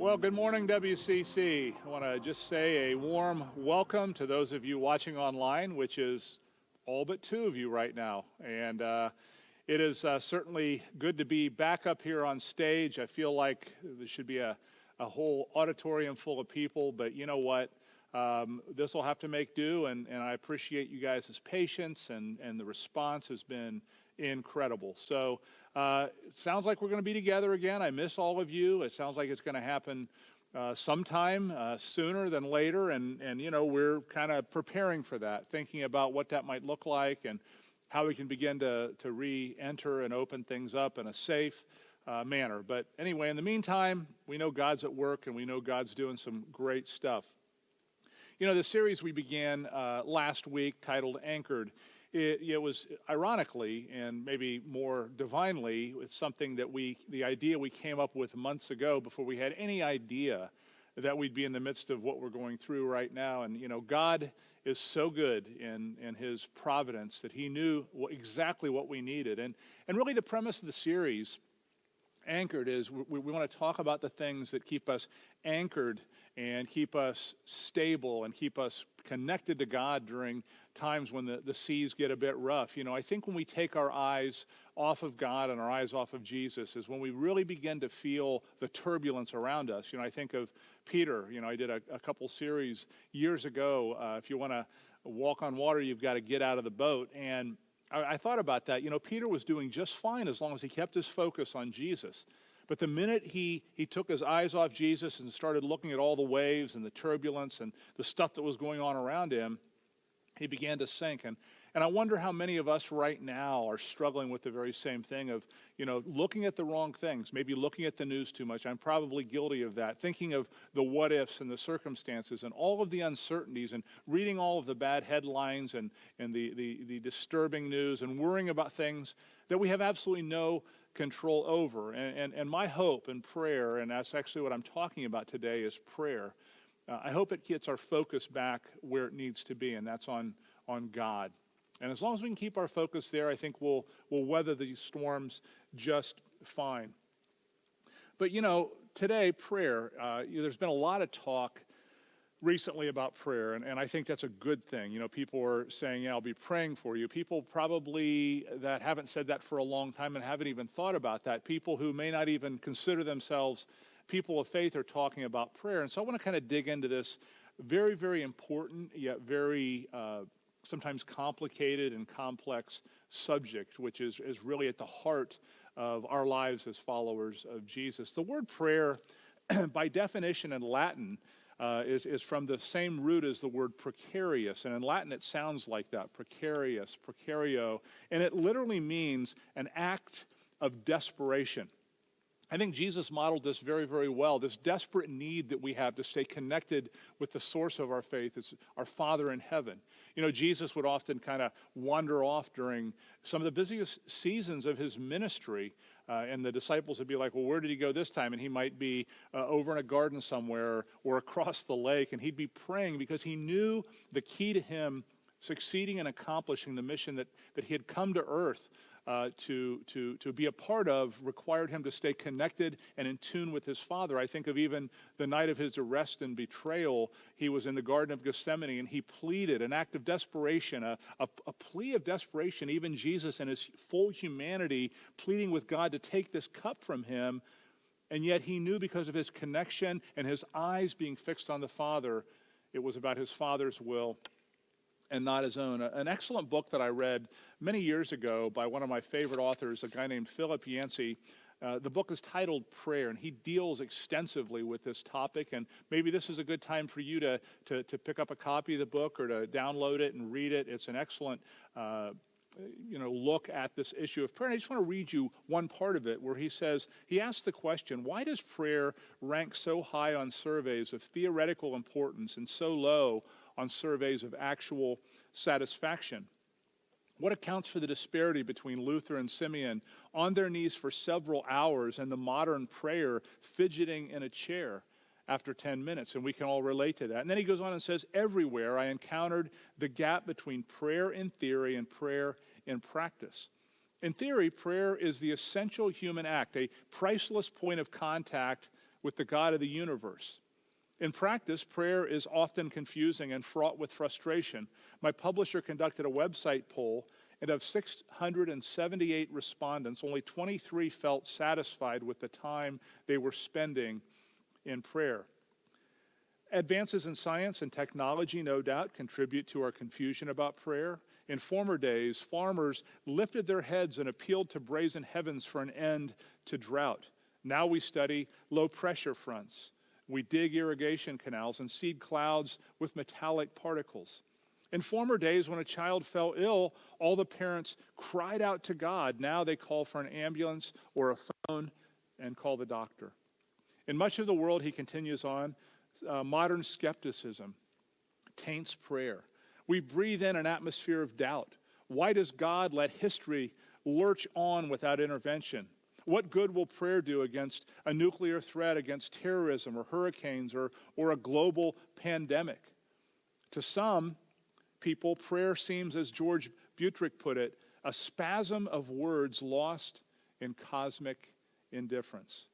Well, good morning, WCC. I want to just say a warm welcome to those of you watching online, which is all but two of you right now. And it is certainly good to be back up here on stage. I feel like there should be a whole auditorium full of people, but you know what? This will have to make do, and I appreciate you guys' patience, and the response has been incredible. So it sounds like we're going to be together again. I miss all of you. It sounds like it's going to happen sometime sooner than later, and you know, we're kind of preparing for that, thinking about what that might look like and how we can begin to re-enter and open things up in a safe manner. But anyway, in the meantime, we know God's at work, and we know God's doing some great stuff. You know, the series we began last week titled Anchored, it was ironically and maybe more divinely, it's something that the idea we came up with months ago before we had any idea that we'd be in the midst of what we're going through right now. And, you know, God is so good in his providence that he knew exactly what we needed. And really the premise of the series, Anchored, is we want to talk about the things that keep us anchored and keep us stable and keep us connected to God during times when the seas get a bit rough. You know, I think when we take our eyes off of God and our eyes off of Jesus is when we really begin to feel the turbulence around us. You know, I think of Peter. You know, I did a couple series years ago. If you want to walk on water, you've got to get out of the boat. And I thought about that. You know, Peter was doing just fine as long as he kept his focus on Jesus. But the minute he took his eyes off Jesus and started looking at all the waves and the turbulence and the stuff that was going on around him, he began to sink. And I wonder how many of us right now are struggling with the very same thing of, you know, looking at the wrong things, maybe looking at the news too much. I'm probably guilty of that, thinking of the what ifs and the circumstances and all of the uncertainties and reading all of the bad headlines and the disturbing news and worrying about things that we have absolutely no control over. And my hope and prayer, and that's actually what I'm talking about today, is prayer. I hope it gets our focus back where it needs to be, and that's on God. And as long as we can keep our focus there, I think we'll weather these storms just fine. But you know, today, prayer, there's been a lot of talk recently about prayer, and I think that's a good thing. You know, people are saying, yeah, I'll be praying for you. People probably that haven't said that for a long time and haven't even thought about that. People who may not even consider themselves people of faith are talking about prayer. And so I want to kind of dig into this very, very important, yet very sometimes complicated and complex subject, which is really at the heart of our lives as followers of Jesus. The word prayer, by definition in Latin, is from the same root as the word precarious. And in Latin, it sounds like that, precarious, precario. And it literally means an act of desperation. I think Jesus modeled this very, very well. This desperate need that we have to stay connected with the source of our faith is our Father in heaven. You know, Jesus would often kind of wander off during some of the busiest seasons of his ministry, and the disciples would be like, well, where did he go this time? And he might be over in a garden somewhere or across the lake, and he'd be praying because he knew the key to him succeeding and accomplishing the mission that he had come to earth to be a part of required him to stay connected and in tune with his Father. I think of even the night of his arrest and betrayal. He was in the Garden of Gethsemane and he pleaded an act of desperation, a plea of desperation, even Jesus in his full humanity pleading with God to take this cup from him. And yet he knew because of his connection and his eyes being fixed on the Father, it was about his Father's will and not his own. An excellent book that I read many years ago by one of my favorite authors, a guy named Philip Yancey. The book is titled Prayer, and he deals extensively with this topic. And maybe this is a good time for you to pick up a copy of the book or to download it and read it. It's an excellent look at this issue of prayer. And I just want to read you one part of it where he says, he asks the question, why does prayer rank so high on surveys of theoretical importance and so low on surveys of actual satisfaction? What accounts for the disparity between Luther and Simeon on their knees for several hours and the modern prayer fidgeting in a chair after 10 minutes? And we can all relate to that. And then he goes on and says, everywhere I encountered the gap between prayer in theory and prayer in practice. In theory, prayer is the essential human act, a priceless point of contact with the God of the universe. In practice, prayer is often confusing and fraught with frustration. My publisher conducted a website poll, and of 678 respondents, only 23 felt satisfied with the time they were spending in prayer. Advances in science and technology, no doubt, contribute to our confusion about prayer. In former days, farmers lifted their heads and appealed to brazen heavens for an end to drought. Now we study low-pressure fronts. We dig irrigation canals and seed clouds with metallic particles. In former days, when a child fell ill, all the parents cried out to God. Now they call for an ambulance or a phone and call the doctor. In much of the world, he continues on, modern skepticism taints prayer. We breathe in an atmosphere of doubt. Why does God let history lurch on without intervention? What good will prayer do against a nuclear threat, against terrorism or hurricanes or a global pandemic? To some people, prayer seems, as George Butrick put it, a spasm of words lost in cosmic indifference.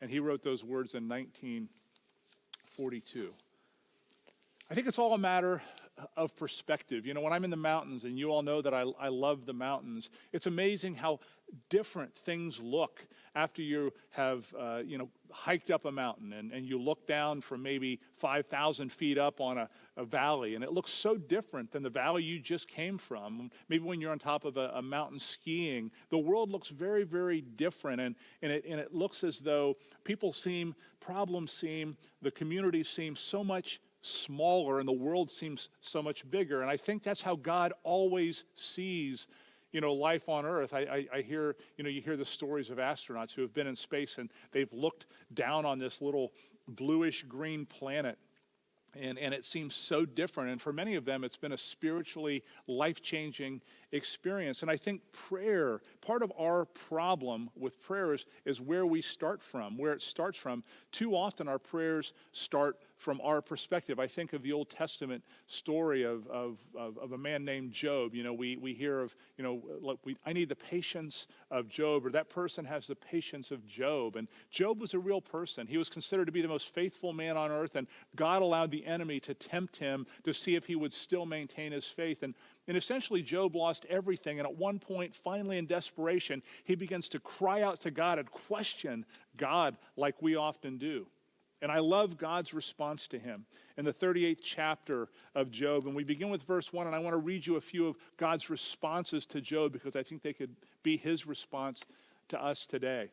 And he wrote those words in 1942. I think it's all a matter of perspective. You know, when I'm in the mountains, and you all know that I love the mountains, it's amazing how different things look after you have, hiked up a mountain and you look down from maybe 5,000 feet up on a valley, and it looks so different than the valley you just came from. Maybe when you're on top of a mountain skiing, the world looks very, very different, and it looks as though problems seem, the community seems so much smaller and the world seems so much bigger. And I think that's how God always sees, life on Earth. I hear, you hear the stories of astronauts who have been in space and they've looked down on this little bluish green planet. And it seems so different. And for many of them, it's been a spiritually life-changing experience. And I think prayer, part of our problem with prayers is where we start from, where it starts from. Too often our prayers start from our perspective. I think of the Old Testament story of a man named Job. We hear of, I need the patience of Job, or that person has the patience of Job. And Job was a real person. He was considered to be the most faithful man on earth, and God allowed the enemy to tempt him to see if he would still maintain his faith. And essentially, Job lost everything. And at one point, finally in desperation, he begins to cry out to God and question God like we often do. And I love God's response to him in the 38th chapter of Job. And we begin with verse 1, and I want to read you a few of God's responses to Job because I think they could be his response to us today.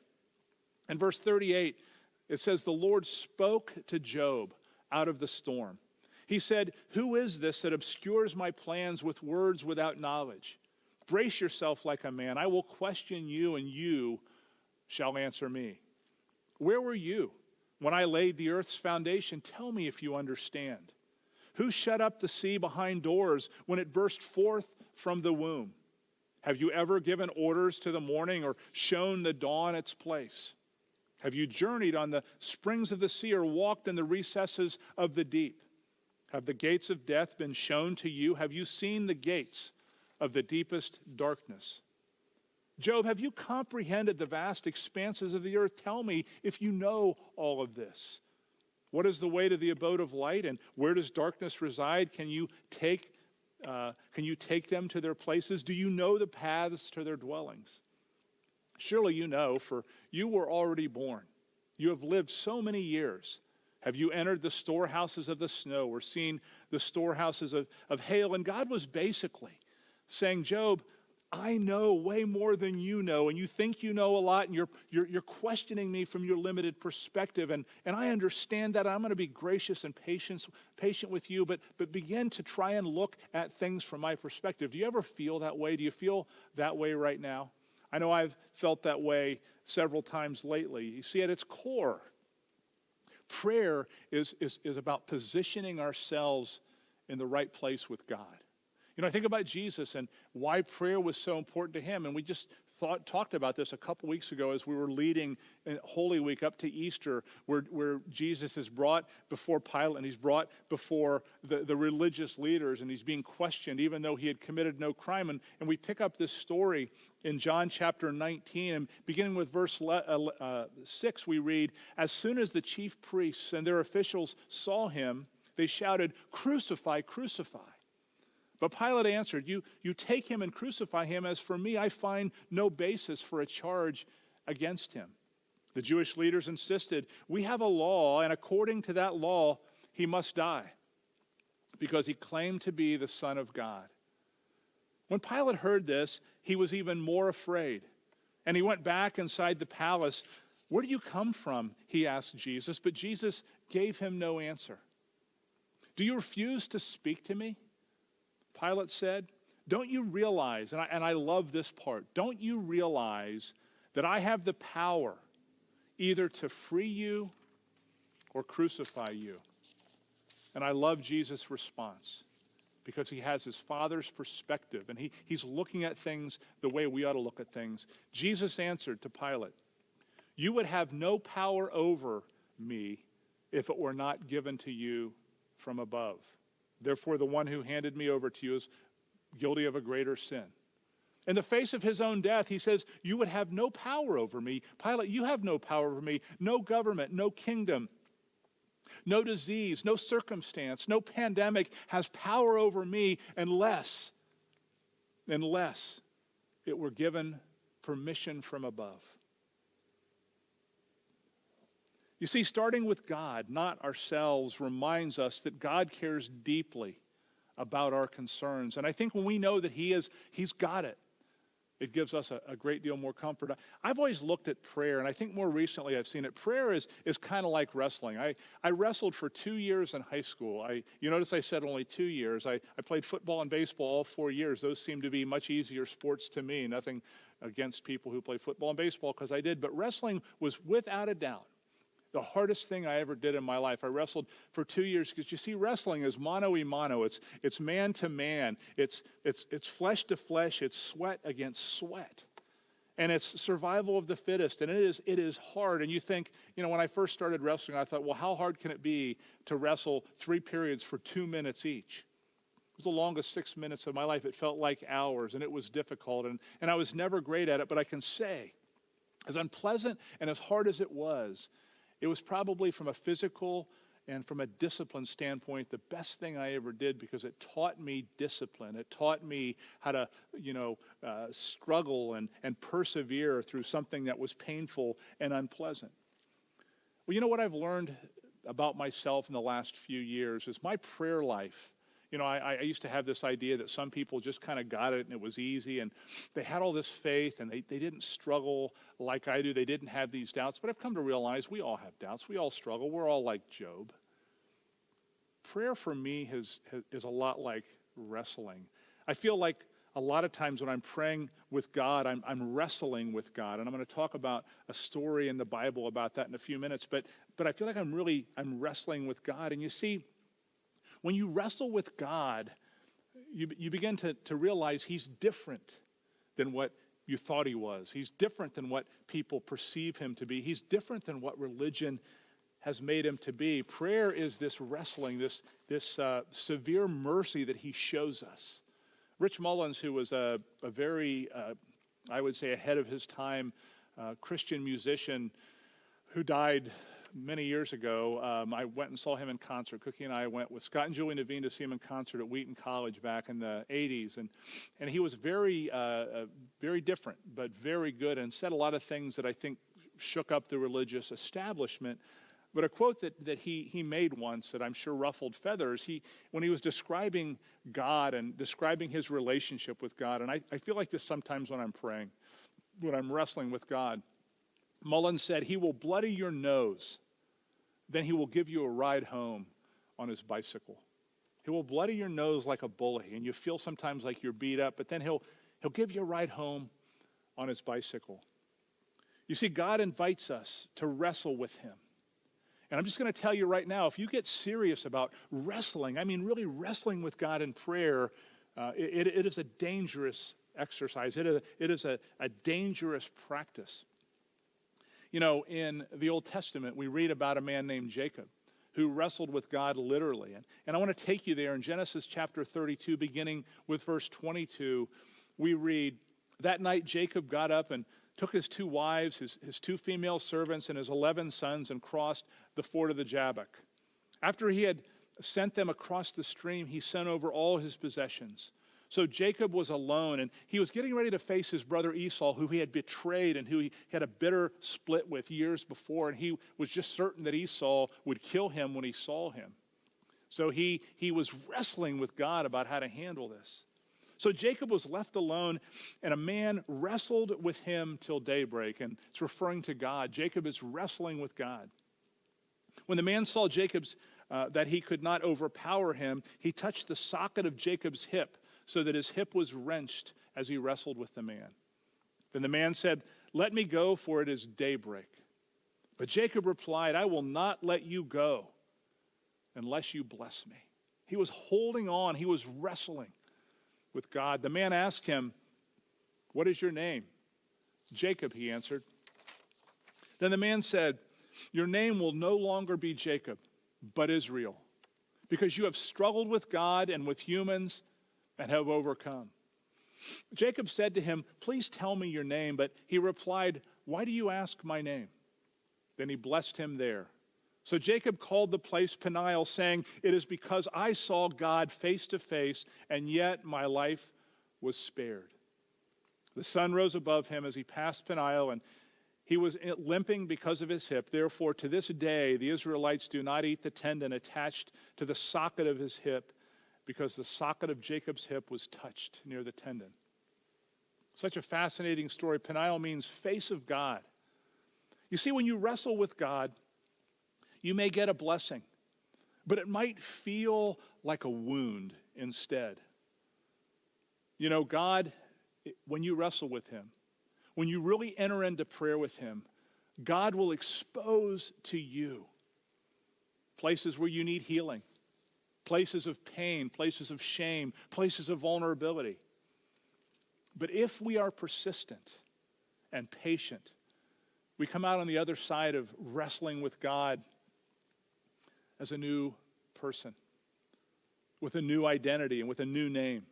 In verse 38, it says, "The Lord spoke to Job out of the storm. He said, 'Who is this that obscures my plans with words without knowledge? Brace yourself like a man. I will question you, and you shall answer me. Where were you when I laid the earth's foundation? Tell me if you understand. Who shut up the sea behind doors when it burst forth from the womb? Have you ever given orders to the morning or shown the dawn its place? Have you journeyed on the springs of the sea or walked in the recesses of the deep? Have the gates of death been shown to you? Have you seen the gates of the deepest darkness? Job, have you comprehended the vast expanses of the earth? Tell me if you know all of this. What is the way to the abode of light, and where does darkness reside? Can you take them to their places? Do you know the paths to their dwellings? Surely you know, for you were already born. You have lived so many years. Have you entered the storehouses of the snow or seen the storehouses of hail?'" And God was basically saying, Job, I know way more than you know, and you think you know a lot, and you're questioning me from your limited perspective, and I understand that. I'm going to be gracious and patient with you, but begin to try and look at things from my perspective. Do you ever feel that way? Do you feel that way right now? I know I've felt that way several times lately. You see, at its core, prayer is about positioning ourselves in the right place with God. I think about Jesus and why prayer was so important to him, and we just talked about this a couple weeks ago as we were leading in Holy Week up to Easter, where Jesus is brought before Pilate and he's brought before the religious leaders and he's being questioned even though he had committed no crime. And we pick up this story in John chapter 19, and beginning with verse 6, we read, "As soon as the chief priests and their officials saw him, they shouted, 'Crucify, crucify.' But Pilate answered, you take him and crucify him. As for me, I find no basis for a charge against him." The Jewish leaders insisted, "We have a law, and according to that law, he must die, because he claimed to be the Son of God." When Pilate heard this, he was even more afraid, and he went back inside the palace. "Where do you come from?" he asked Jesus, but Jesus gave him no answer. "Do you refuse to speak to me?" Pilate said. "Don't you realize," and I love this part, "don't you realize that I have the power either to free you or crucify you?" And I love Jesus' response because he has his Father's perspective and he's looking at things the way we ought to look at things. Jesus answered to Pilate, "You would have no power over me if it were not given to you from above. Therefore, the one who handed me over to you is guilty of a greater sin." In the face of his own death, he says, "You would have no power over me." Pilate, you have no power over me. No government, no kingdom, no disease, no circumstance, no pandemic has power over me unless it were given permission from above. You see, starting with God, not ourselves, reminds us that God cares deeply about our concerns. And I think when we know that He's got it, it gives us a great deal more comfort. I've always looked at prayer, and I think more recently I've seen it. Prayer is kind of like wrestling. I wrestled for 2 years in high school. You notice I said only 2 years. I played football and baseball all 4 years. Those seem to be much easier sports to me. Nothing against people who play football and baseball, because I did. But wrestling was without a doubt the hardest thing I ever did in my life. I wrestled for 2 years because you see, wrestling is mano a mano. It's man to man. It's flesh to flesh. It's sweat against sweat, and it's survival of the fittest. And it is hard. And you think, when I first started wrestling, I thought, well, how hard can it be to wrestle 3 periods for 2 minutes each? It was the longest 6 minutes of my life. It felt like hours, and it was difficult. And I was never great at it. But I can say, as unpleasant and as hard as it was probably, from a physical and from a discipline standpoint, the best thing I ever did, because it taught me discipline. It taught me how to, struggle and persevere through something that was painful and unpleasant. Well, you know what I've learned about myself in the last few years is my prayer life. I used to have this idea that some people just kind of got it and it was easy, and they had all this faith and they didn't struggle like I do. They didn't have these doubts. But I've come to realize we all have doubts. We all struggle. We're all like Job. Prayer for me is a lot like wrestling. I feel like a lot of times when I'm praying with God, I'm wrestling with God. And I'm going to talk about a story in the Bible about that in a few minutes. But I feel like I'm wrestling with God. And you see, when you wrestle with God, you begin to realize He's different than what you thought He was. He's different than what people perceive Him to be. He's different than what religion has made Him to be. Prayer is this wrestling, this severe mercy that He shows us. Rich Mullins, who was a very, I would say, ahead of his time Christian musician who died many years ago, I went and saw him in concert. Cookie and I went with Scott and Julie Naveen to see him in concert at Wheaton College back in the 80s. And he was very different, but very good, and said a lot of things that I think shook up the religious establishment. But a quote that he made once that I'm sure ruffled feathers, when he was describing God and describing his relationship with God, and I feel like this sometimes when I'm praying, when I'm wrestling with God. Mullins said, "He will bloody your nose, then He will give you a ride home on His bicycle." He will bloody your nose like a bully, and you feel sometimes like you're beat up, but then He'll give you a ride home on His bicycle. You see, God invites us to wrestle with Him. And I'm just going to tell you right now, if you get serious about wrestling, I mean really wrestling with God in prayer, it is a dangerous exercise. It is a dangerous practice. You know, in the Old Testament, we read about a man named Jacob who wrestled with God literally. And I want to take you there in Genesis chapter 32, beginning with verse 22. We read, "That night Jacob got up and took his 2 wives, his 2 female servants, and his 11 sons, and crossed the ford of the Jabbok. After he had sent them across the stream, he sent over all his possessions. So Jacob was alone, and he was getting ready to face his brother Esau, who he had betrayed and who he had a bitter split with years before, and he was just certain that Esau would kill him when he saw him. So he was wrestling with God about how to handle this. So Jacob was left alone, and a man wrestled with him till daybreak," and it's referring to God. Jacob is wrestling with God. "When the man saw that he could not overpower him, he touched the socket of Jacob's hip, so that his hip was wrenched as he wrestled with the man. Then the man said, 'Let me go, for it is daybreak.' But Jacob replied, 'I will not let you go unless you bless me.'" He was holding on. He was wrestling with God. The man asked him, "What is your name?" "Jacob," he answered. Then the man said, "Your name will no longer be Jacob, but Israel, because you have struggled with God and with humans and have overcome." Jacob said to him, "Please tell me your name." But he replied, "Why do you ask my name?" Then he blessed him there. So Jacob called the place Peniel, saying, "It is because I saw God face to face, and yet my life was spared." The sun rose above him as he passed Peniel, and he was limping because of his hip. Therefore, to this day, the Israelites do not eat the tendon attached to the socket of his hip, because the socket of Jacob's hip was touched near the tendon. Such a fascinating story. Peniel means face of God. You see, when you wrestle with God, you may get a blessing, but it might feel like a wound instead. You know, God, when you wrestle with him, when you really enter into prayer with him, God will expose to you places where you need healing, places of pain, places of shame, places of vulnerability. But if we are persistent and patient, we come out on the other side of wrestling with God as a new person, with a new identity and with a new name.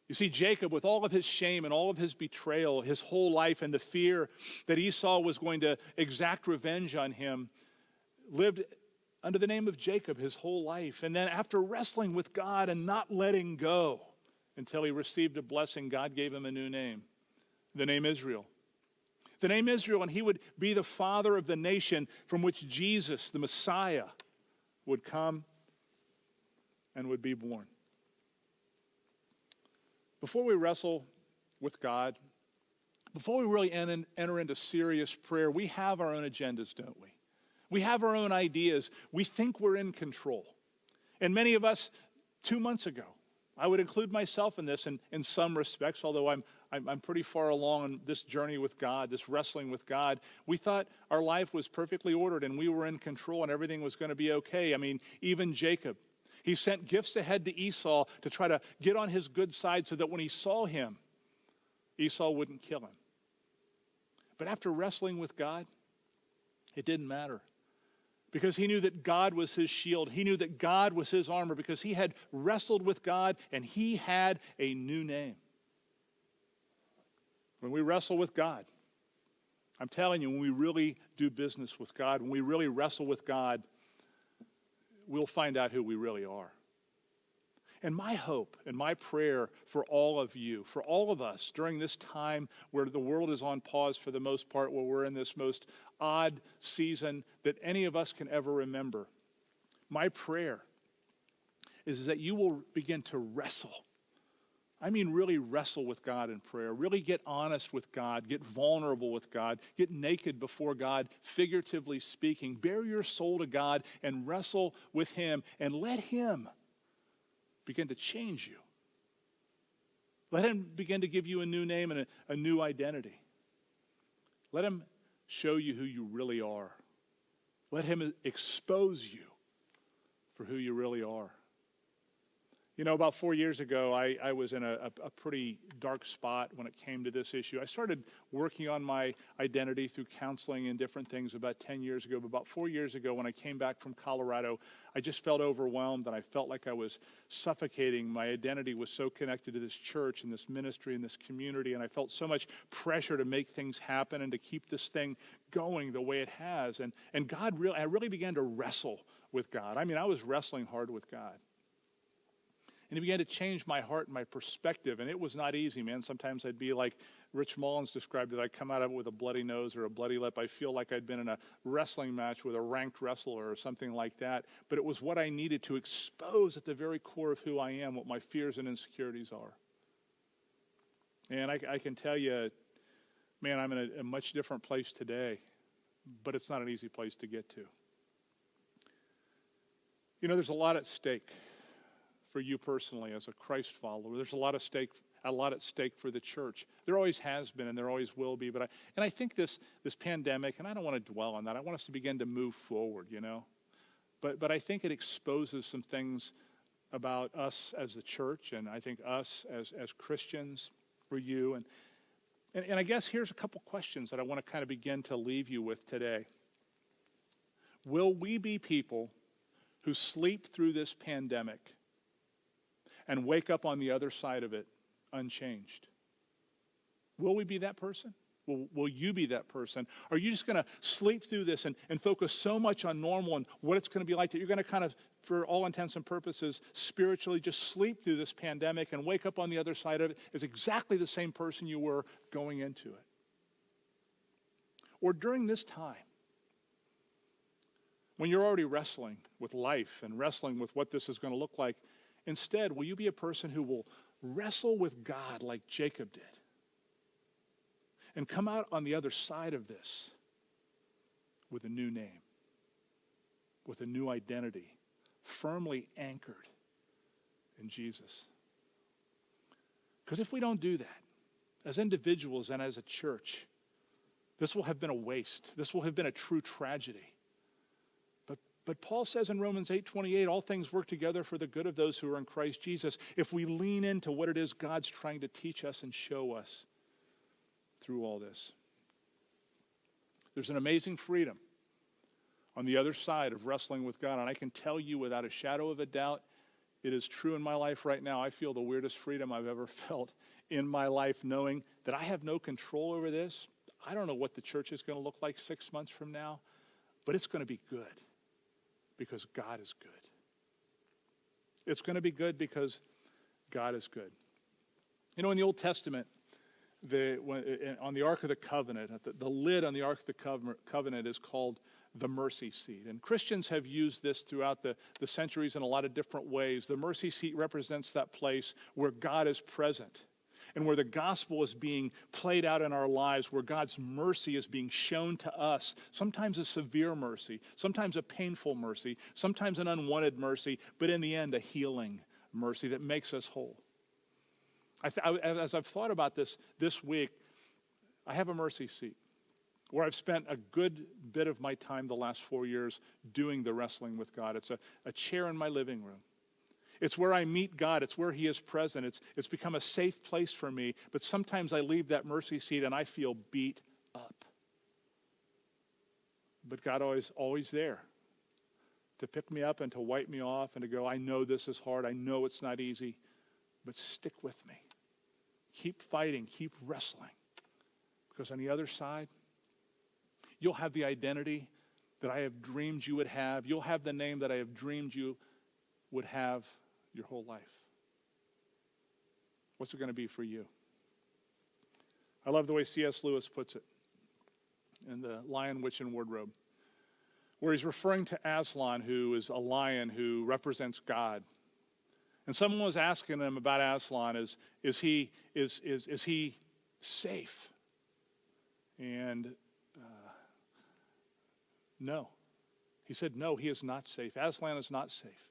You see, Jacob, with all of his shame and all of his betrayal, his whole life, and the fear that Esau was going to exact revenge on him, lived under the name of Jacob his whole life. And then after wrestling with God and not letting go until he received a blessing, God gave him a new name, the name Israel. The name Israel, and he would be the father of the nation from which Jesus, the Messiah, would come and would be born. Before we wrestle with God, before we really enter into serious prayer, we have our own agendas, don't we? We have our own ideas. We think we're in control. And many of us, 2 months ago, I would include myself in this in some respects, although I'm pretty far along on this journey with God, this wrestling with God. We thought our life was perfectly ordered and we were in control and everything was going to be okay. I mean, even Jacob, he sent gifts ahead to Esau to try to get on his good side so that when he saw him, Esau wouldn't kill him. But after wrestling with God, it didn't matter. Because he knew that God was his shield. He knew that God was his armor because he had wrestled with God and he had a new name. When we wrestle with God, I'm telling you, when we really do business with God, when we really wrestle with God, we'll find out who we really are. And my hope and my prayer for all of you, for all of us during this time where the world is on pause for the most part, where we're in this most odd season that any of us can ever remember, my prayer is that you will begin to wrestle. I mean, really wrestle with God in prayer. Really get honest with God. Get vulnerable with God. Get naked before God, figuratively speaking. Bare your soul to God and wrestle with him and let him begin to change you. Let him begin to give you a new name and a new identity. Let him show you who you really are. Let him expose you for who you really are. You know, about 4 years ago, I was in a pretty dark spot when it came to this issue. I started working on my identity through counseling and different things about 10 years ago. But about 4 years ago, when I came back from Colorado, I just felt overwhelmed and I felt like I was suffocating. My identity was so connected to this church and this ministry and this community, and I felt so much pressure to make things happen and to keep this thing going the way it has. And I really began to wrestle with God. I mean, I was wrestling hard with God. And he began to change my heart and my perspective. And it was not easy, man. Sometimes I'd be like Rich Mullins described it. I'd come out of it with a bloody nose or a bloody lip. I feel like I'd been in a wrestling match with a ranked wrestler or something like that. But it was what I needed to expose at the very core of who I am, what my fears and insecurities are. And I can tell you, man, I'm in a much different place today. But it's not an easy place to get to. You know, there's a lot at stake for you personally as a Christ follower. There's a lot at stake for the church. There always has been and there always will be. But I think this pandemic, and I don't want to dwell on that. I want us to begin to move forward, you know. But I think it exposes some things about us as the church, and I think us as Christians, for you. And I guess here's a couple questions that I want to kind of begin to leave you with today. Will we be people who sleep through this pandemic and wake up on the other side of it unchanged? Will we be that person? Will you be that person? Are you just going to sleep through this and focus so much on normal and what it's going to be like that you're going to kind of, for all intents and purposes, spiritually just sleep through this pandemic and wake up on the other side of it as exactly the same person you were going into it? Or during this time, when you're already wrestling with life and wrestling with what this is going to look like, instead, will you be a person who will wrestle with God like Jacob did and come out on the other side of this with a new name, with a new identity, firmly anchored in Jesus? Because if we don't do that, as individuals and as a church, this will have been a waste. This will have been a true tragedy. But Paul says in Romans 8:28, all things work together for the good of those who are in Christ Jesus, if we lean into what it is God's trying to teach us and show us through all this. There's an amazing freedom on the other side of wrestling with God, and I can tell you without a shadow of a doubt, it is true in my life right now. I feel the weirdest freedom I've ever felt in my life, knowing that I have no control over this. I don't know what the church is going to look like 6 months from now, but it's going to be good. Because God is good. It's going to be good because God is good. You know, in the Old Testament, on the Ark of the Covenant, the lid on the Ark of the Covenant is called the mercy seat. And Christians have used this throughout the centuries in a lot of different ways. The mercy seat represents that place where God is present and where the gospel is being played out in our lives, where God's mercy is being shown to us, sometimes a severe mercy, sometimes a painful mercy, sometimes an unwanted mercy, but in the end, a healing mercy that makes us whole. As I've thought about this week, I have a mercy seat where I've spent a good bit of my time the last 4 years doing the wrestling with God. It's a chair in my living room. It's where I meet God. It's where he is present. It's become a safe place for me. But sometimes I leave that mercy seat and I feel beat up. But God always there to pick me up and to wipe me off and to go, I know this is hard. I know it's not easy, but stick with me. Keep fighting. Keep wrestling. Because on the other side, you'll have the identity that I have dreamed you would have. You'll have the name that I have dreamed you would have your whole life. What's it going to be for you? I love the way C.S. Lewis puts it in The Lion, Witch, and Wardrobe, where he's referring to Aslan, who is a lion who represents God. And someone was asking him about Aslan, is he safe? And no. He said, no, he is not safe. Aslan is not safe,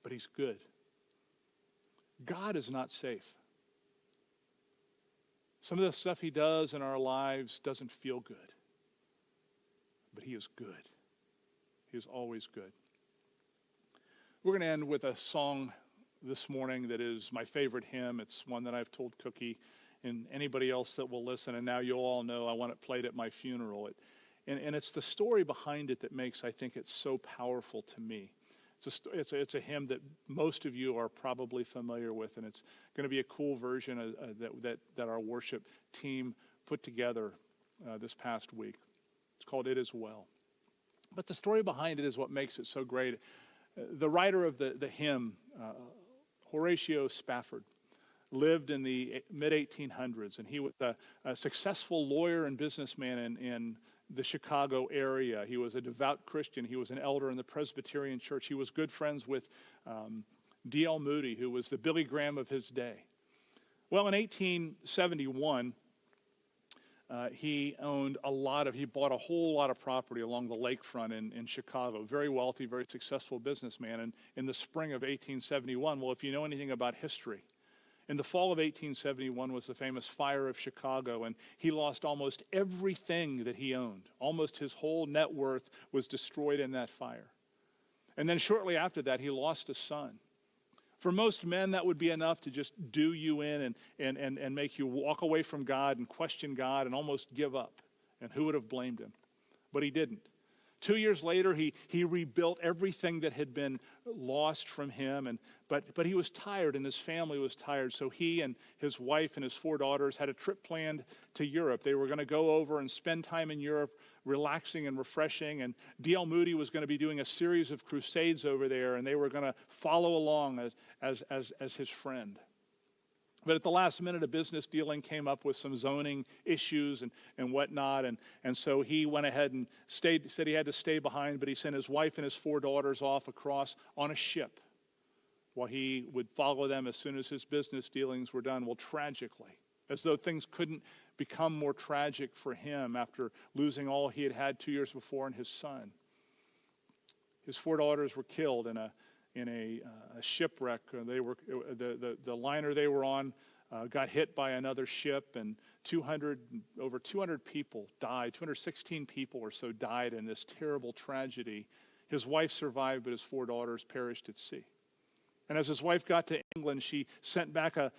but he's good. God is not safe. Some of the stuff he does in our lives doesn't feel good, but he is good. He is always good. We're going to end with a song this morning that is my favorite hymn. It's one that I've told Cookie and anybody else that will listen, and now you'll all know I want it played at my funeral. And it's the story behind it that makes, I think, it so powerful to me. It's a hymn that most of you are probably familiar with, and it's going to be a cool version that our worship team put together this past week. It's called "It Is Well." But the story behind it is what makes it so great. The writer of the hymn, Horatio Spafford, lived in the mid-1800s, and he was a successful lawyer and businessman in the Chicago area. He was a devout Christian. He was an elder in the Presbyterian Church. He was good friends with D.L. Moody, who was the Billy Graham of his day. Well, in 1871, he bought a whole lot of property along the lakefront in Chicago. Very wealthy, very successful businessman. And in the spring of 1871, well, if you know anything about history, in the fall of 1871 was the famous fire of Chicago, and he lost almost everything that he owned. Almost his whole net worth was destroyed in that fire. And then shortly after that, he lost a son. For most men, that would be enough to just do you in and make you walk away from God and question God and almost give up. And who would have blamed him? But he didn't. 2 years later, he rebuilt everything that had been lost from him, but he was tired and his family was tired, so he and his wife and his 4 daughters had a trip planned to Europe. They were going to go over and spend time in Europe, relaxing and refreshing, and D.L. Moody was going to be doing a series of crusades over there, and they were going to follow along as his friend. But at the last minute, a business dealing came up with some zoning issues and whatnot, and so he went ahead and said he had to stay behind, but he sent his wife and his 4 daughters off across on a ship while he would follow them as soon as his business dealings were done. Well, tragically, as though things couldn't become more tragic for him after losing all he had had 2 years before and his son. His 4 daughters were killed in a shipwreck. The liner they were on got hit by another ship, and over 200 people died. 216 people or so died in this terrible tragedy. His wife survived, but his 4 daughters perished at sea. And as his wife got to England, she sent back a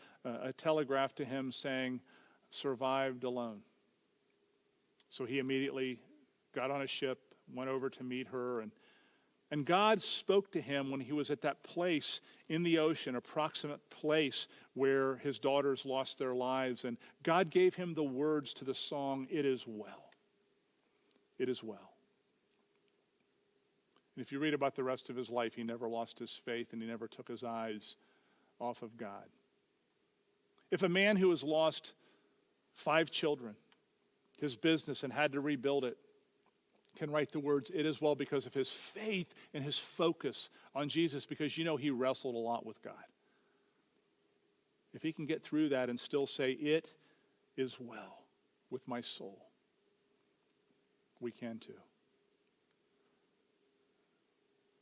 telegraph to him saying, "Survived alone." So he immediately got on a ship, went over to meet her, and God spoke to him when he was at that place in the ocean, approximate place where his daughters lost their lives. And God gave him the words to the song, "It Is Well." It is well. And if you read about the rest of his life, he never lost his faith and he never took his eyes off of God. If a man who has lost 5 children, his business, and had to rebuild it, can write the words, "It is well," because of his faith and his focus on Jesus, because he wrestled a lot with God. If he can get through that and still say, "It is well with my soul," we can too.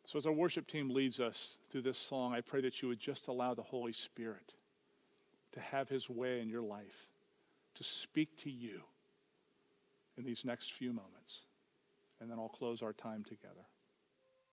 So as our worship team leads us through this song, I pray that you would just allow the Holy Spirit to have his way in your life, to speak to you in these next few moments. And then I'll close our time together.